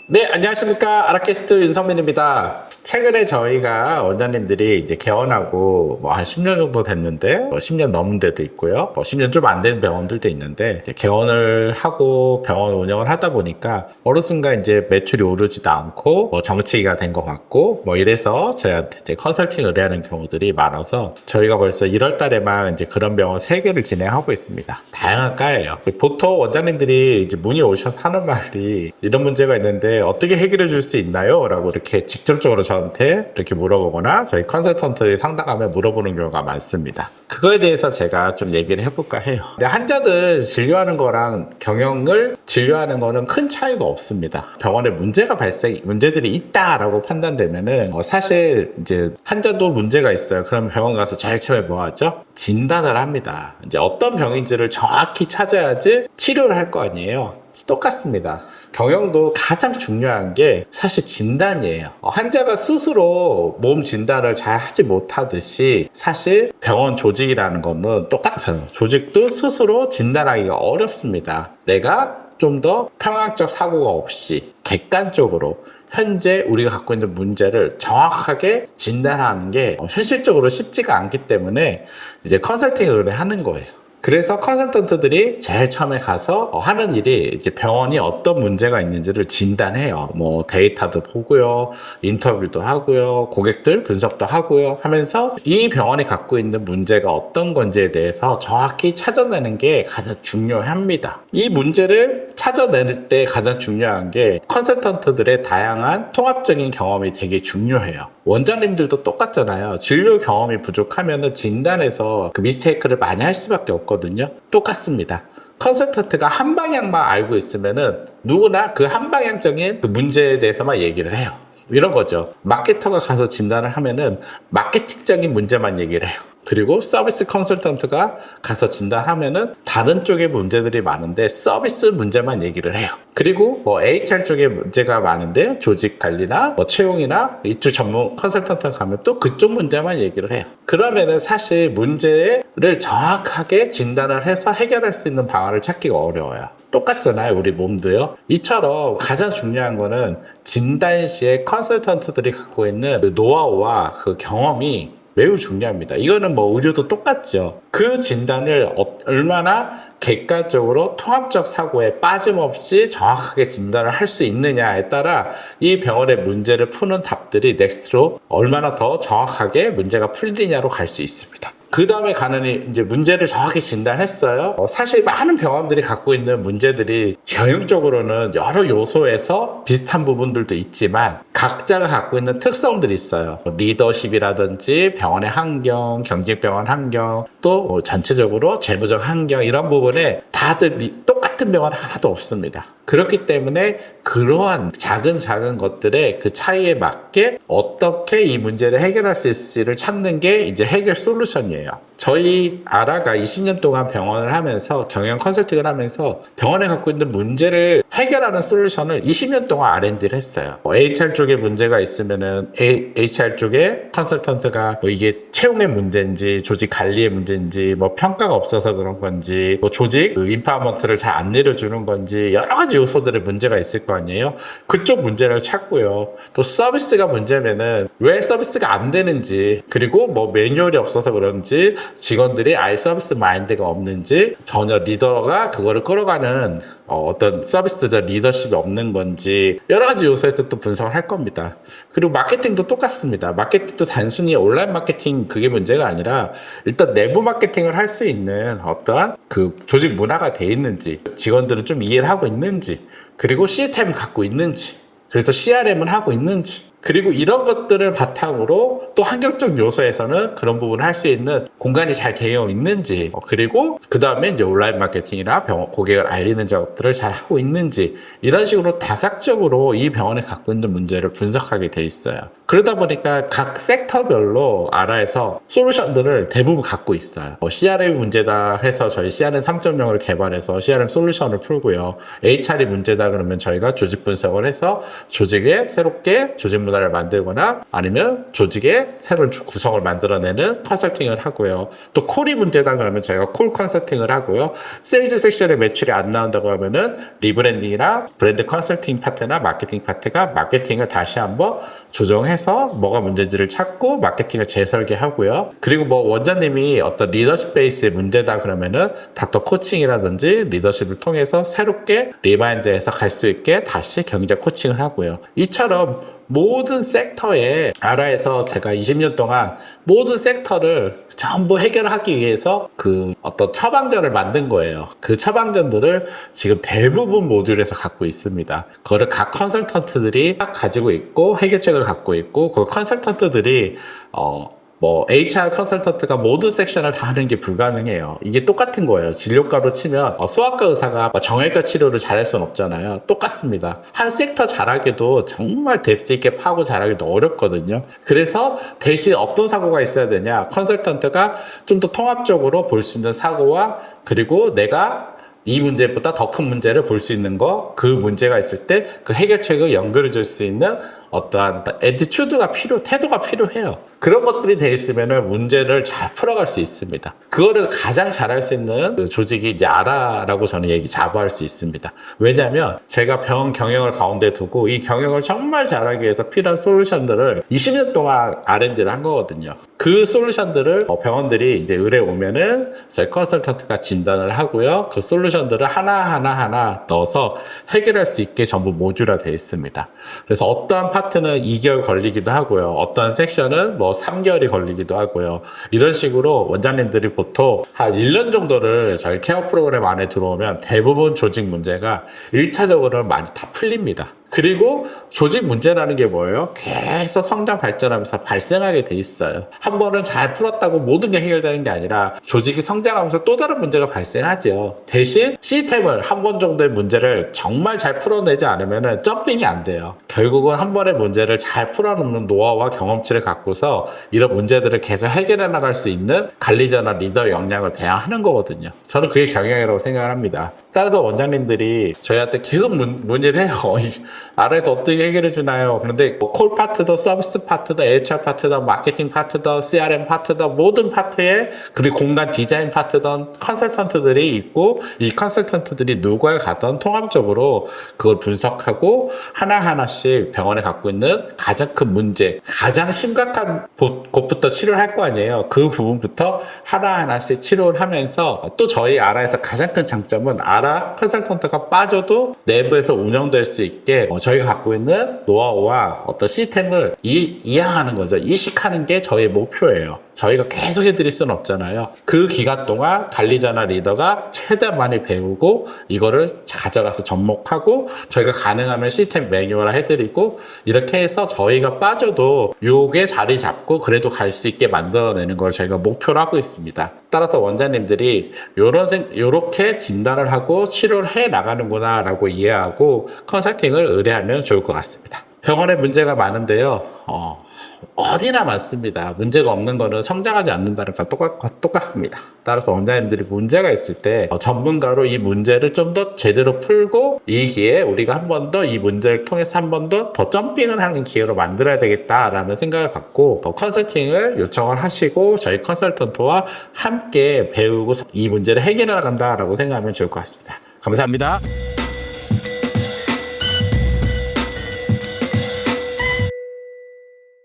네, 안녕하십니까. 아라캐스트 윤성민입니다. 최근에 저희가 원장님들이 이제 개원하고 한 10년 정도 됐는데, 10년 넘은 데도 있고요. 10년 좀 안 된 병원들도 있는데, 이제 개원을 하고 병원 운영을 하다 보니까 어느 순간 이제 매출이 오르지도 않고, 정치기가 된 것 같고, 이래서 저희한테 이제 컨설팅 의뢰하는 경우들이 많아서 저희가 벌써 1월 달에만 이제 그런 병원 3개를 진행하고 있습니다. 다양한 과예요. 보통 원장님들이 이제 문의 오셔서 하는 말이 이런 문제가 있는데 어떻게 해결해 줄 수 있나요? 라고 이렇게 직접적으로 저한테 이렇게 물어보거나 저희 컨설턴트의 상담하면 물어보는 경우가 많습니다. 그거에 대해서 제가 좀 얘기를 해볼까 해요. 근데 환자들 진료하는 거랑 경영을 진료하는 거는 큰 차이가 없습니다. 병원에 문제들이 있다라고 판단되면은 사실 이제 환자도 문제가 있어요. 그럼 병원 가서 제일 처음에 뭐 하죠? 진단을 합니다. 이제 어떤 병인지를 정확히 찾아야지 치료를 할 거 아니에요. 똑같습니다. 경영도 가장 중요한 게 사실 진단이에요. 환자가 스스로 몸 진단을 잘 하지 못하듯이 사실 병원 조직이라는 거는 똑같아요. 조직도 스스로 진단하기가 어렵습니다. 내가 좀 더 평행적 사고가 없이 객관적으로 현재 우리가 갖고 있는 문제를 정확하게 진단하는 게 현실적으로 쉽지가 않기 때문에 이제 컨설팅을 하는 거예요. 그래서 컨설턴트들이 제일 처음에 가서 하는 일이 이제 병원이 어떤 문제가 있는지를 진단해요. 데이터도 보고요, 인터뷰도 하고요, 고객들 분석도 하고요 하면서 이 병원이 갖고 있는 문제가 어떤 건지에 대해서 정확히 찾아내는 게 가장 중요합니다. 이 문제를 찾아낼 때 가장 중요한 게 컨설턴트들의 다양한 통합적인 경험이 되게 중요해요. 원장님들도 똑같잖아요. 진료 경험이 부족하면 진단에서 그 미스테이크를 많이 할 수밖에 없거든요. 똑같습니다. 컨설턴트가 한 방향만 알고 있으면은 누구나 그 한 방향적인 그 문제에 대해서만 얘기를 해요. 이런 거죠. 마케터가 가서 진단을 하면은 마케팅적인 문제만 얘기를 해요. 그리고 서비스 컨설턴트가 가서 진단하면은 다른 쪽에 문제들이 많은데 서비스 문제만 얘기를 해요. 그리고 HR 쪽에 문제가 많은데 조직 관리나 채용이나 이쪽 전문 컨설턴트가 가면 또 그쪽 문제만 얘기를 해요. 그러면은 사실 문제를 정확하게 진단을 해서 해결할 수 있는 방안을 찾기가 어려워요. 똑같잖아요. 우리 몸도요. 이처럼 가장 중요한 거는 진단 시에 컨설턴트들이 갖고 있는 그 노하우와 그 경험이 매우 중요합니다. 이거는 의료도 똑같죠. 그 진단을 얼마나 객관적으로 통합적 사고에 빠짐없이 정확하게 진단을 할 수 있느냐에 따라 이 병원의 문제를 푸는 답들이 넥스트로 얼마나 더 정확하게 문제가 풀리냐로 갈 수 있습니다. 그 다음에 가는 이제 문제를 정확히 진단했어요. 사실 많은 병원들이 갖고 있는 문제들이 경영적으로는 여러 요소에서 비슷한 부분들도 있지만 각자가 갖고 있는 특성들이 있어요. 리더십이라든지 병원의 환경, 경직병원 환경, 또 전체적으로 재무적 환경 이런 부분에 다들 똑같은 병원 하나도 없습니다. 그렇기 때문에 그러한 작은 것들의 그 차이에 맞게 어떻게 이 문제를 해결할 수 있을지를 찾는 게 이제 해결 솔루션이에요. 저희 아라가 20년 동안 병원을 하면서 경영 컨설팅을 하면서 병원에 갖고 있는 문제를 해결하는 솔루션을 20년 동안 R&D를 했어요. HR 쪽에 문제가 있으면은 HR 쪽에 컨설턴트가 이게 채용의 문제인지 조직 관리의 문제인지 평가가 없어서 그런 건지 조직 인파먼트를 잘 안 내려주는 건지 여러 가지 요소들의 문제가 있을 거 아니에요. 그쪽 문제를 찾고요. 또 서비스가 문제면은 왜 서비스가 안 되는지 그리고 매뉴얼이 없어서 그런지 직원들이 아예 서비스 마인드가 없는지 전혀 리더가 그거를 끌어가는 어떤 서비스적 리더십이 없는 건지 여러 가지 요소에서 또 분석을 할 겁니다. 그리고 마케팅도 똑같습니다. 마케팅도 단순히 온라인 마케팅 그게 문제가 아니라 일단 내부 마케팅을 할 수 있는 어떠한 그 조직 문화가 돼 있는지 직원들은 좀 이해를 하고 있는지 그리고 시스템을 갖고 있는지 그래서 CRM을 하고 있는지 그리고 이런 것들을 바탕으로 또 환경적 요소에서는 그런 부분을 할 수 있는 공간이 잘 되어 있는지 그리고 그 다음에 이제 온라인 마케팅이나 고객을 알리는 작업들을 잘 하고 있는지 이런 식으로 다각적으로 이 병원에 갖고 있는 문제를 분석하게 돼 있어요. 그러다 보니까 각 섹터별로 아라에서 솔루션들을 대부분 갖고 있어요. CRM 문제다 해서 저희 CRM 3.0을 개발해서 CRM 솔루션을 풀고요. HR이 문제다 그러면 저희가 조직 분석을 해서 조직에 새롭게 조직 분석 문화를 만들거나 아니면 조직의 새로운 구성을 만들어내는 컨설팅을 하고요. 또 콜이 문제다 그러면 저희가 콜 컨설팅을 하고요. 세일즈 섹션에 매출이 안 나온다고 하면은 리브랜딩이나 브랜드 컨설팅 파트나 마케팅 파트가 마케팅을 다시 한번 조정해서 뭐가 문제인지를 찾고 마케팅을 재설계하고요. 그리고 뭐 원장님이 어떤 리더십 베이스의 문제다 그러면은 닥터 코칭이라든지 리더십을 통해서 새롭게 리마인드해서 갈 수 있게 다시 경제 코칭을 하고요. 이처럼 모든 섹터에 아라에서 제가 20년 동안 모든 섹터를 전부 해결하기 위해서 그 어떤 처방전을 만든 거예요. 그 처방전들을 지금 대부분 모듈에서 갖고 있습니다. 그거를 각 컨설턴트들이 딱 가지고 있고 해결책을 갖고 있고 그 컨설턴트들이 뭐 HR 컨설턴트가 모든 섹션을 다 하는 게 불가능해요. 이게 똑같은 거예요. 진료과로 치면 소아과 의사가 정형외과 치료를 잘할 수는 없잖아요. 똑같습니다. 한 섹터 잘하기도 정말 뎁스 있게 파고 잘하기도 어렵거든요. 그래서 대신 어떤 사고가 있어야 되냐, 컨설턴트가 좀 더 통합적으로 볼 수 있는 사고와 그리고 내가 이 문제보다 더 큰 문제를 볼 수 있는 거, 그 문제가 있을 때 그 해결책을 연결해 줄 수 있는 어떠한 애티튜드가 태도가 필요해요. 그런 것들이 돼 있으면 문제를 잘 풀어갈 수 있습니다. 그거를 가장 잘할 수 있는 그 조직이 이제 아라라고 저는 자부할 수 있습니다. 왜냐하면 제가 병원 경영을 가운데 두고 이 경영을 정말 잘하기 위해서 필요한 솔루션들을 20년 동안 R&D를 한 거거든요. 그 솔루션들을 병원들이 이제 의뢰 오면은 저희 컨설턴트가 진단을 하고요. 그 솔루션들을 하나 넣어서 해결할 수 있게 전부 모듈화 되어 있습니다. 그래서 어떠한 파트는 2개월 걸리기도 하고요. 어떠한 섹션은 뭐 3개월이 걸리기도 하고요. 이런 식으로 원장님들이 보통 한 1년 정도를 저희 케어 프로그램 안에 들어오면 대부분 조직 문제가 1차적으로 많이 다 풀립니다. 그리고 조직 문제라는 게 뭐예요? 계속 성장 발전하면서 발생하게 돼 있어요. 한 번은 잘 풀었다고 모든 게 해결되는 게 아니라 조직이 성장하면서 또 다른 문제가 발생하죠. 대신 시스템을 한 번 정도의 문제를 정말 잘 풀어내지 않으면 점핑이 안 돼요. 결국은 한 번의 문제를 잘 풀어놓는 노하우와 경험치를 갖고서 이런 문제들을 계속 해결해 나갈 수 있는 관리자나 리더 역량을 배양하는 거거든요. 저는 그게 경영이라고 생각을 합니다. 따라서 원장님들이 저희한테 계속 문의를 해요. 알아서 어떻게 해결해 주나요? 그런데 콜 파트도 서비스 파트도 HR 파트도 마케팅 파트도 CRM 파트도 모든 파트에 그리고 공간 디자인 파트든 컨설턴트들이 있고 이 컨설턴트들이 누구를 가든 통합적으로 그걸 분석하고 하나하나씩 병원에 갖고 있는 가장 큰 문제, 가장 심각한 곳부터 치료를 할 거 아니에요. 그 부분부터 하나하나씩 치료를 하면서 또 저희 아라에서 가장 큰 장점은 아라 컨설턴트가 빠져도 내부에서 운영될 수 있게 저희가 갖고 있는 노하우와 어떤 시스템을 이해하는 거죠. 이식하는 게 저희의 목표예요. 저희가 계속 해드릴 수는 없잖아요. 그 기간 동안 관리자나 리더가 최대한 많이 배우고 이거를 가져가서 접목하고 저희가 가능하면 시스템 매뉴얼화 해드리고 이렇게 해서 저희가 빠져도 요게 자리 잡고 그래도 갈 수 있게 만들어내는 걸 저희가 목표로 하고 있습니다. 따라서 원장님들이 요렇게 진단을 하고 치료를 해 나가는구나 라고 이해하고 컨설팅을 의뢰하면 좋을 것 같습니다. 병원에 문제가 많은데요. 어디나 많습니다. 문제가 없는 거는 성장하지 않는다는 건 똑같습니다. 따라서 원장님들이 문제가 있을 때 전문가로 이 문제를 좀 더 제대로 풀고 이 기회에 우리가 한 번 더 이 문제를 통해서 한 번 더 점핑을 하는 기회로 만들어야 되겠다라는 생각을 갖고 컨설팅을 요청을 하시고 저희 컨설턴트와 함께 배우고 이 문제를 해결해 나간다라고 생각하면 좋을 것 같습니다. 감사합니다.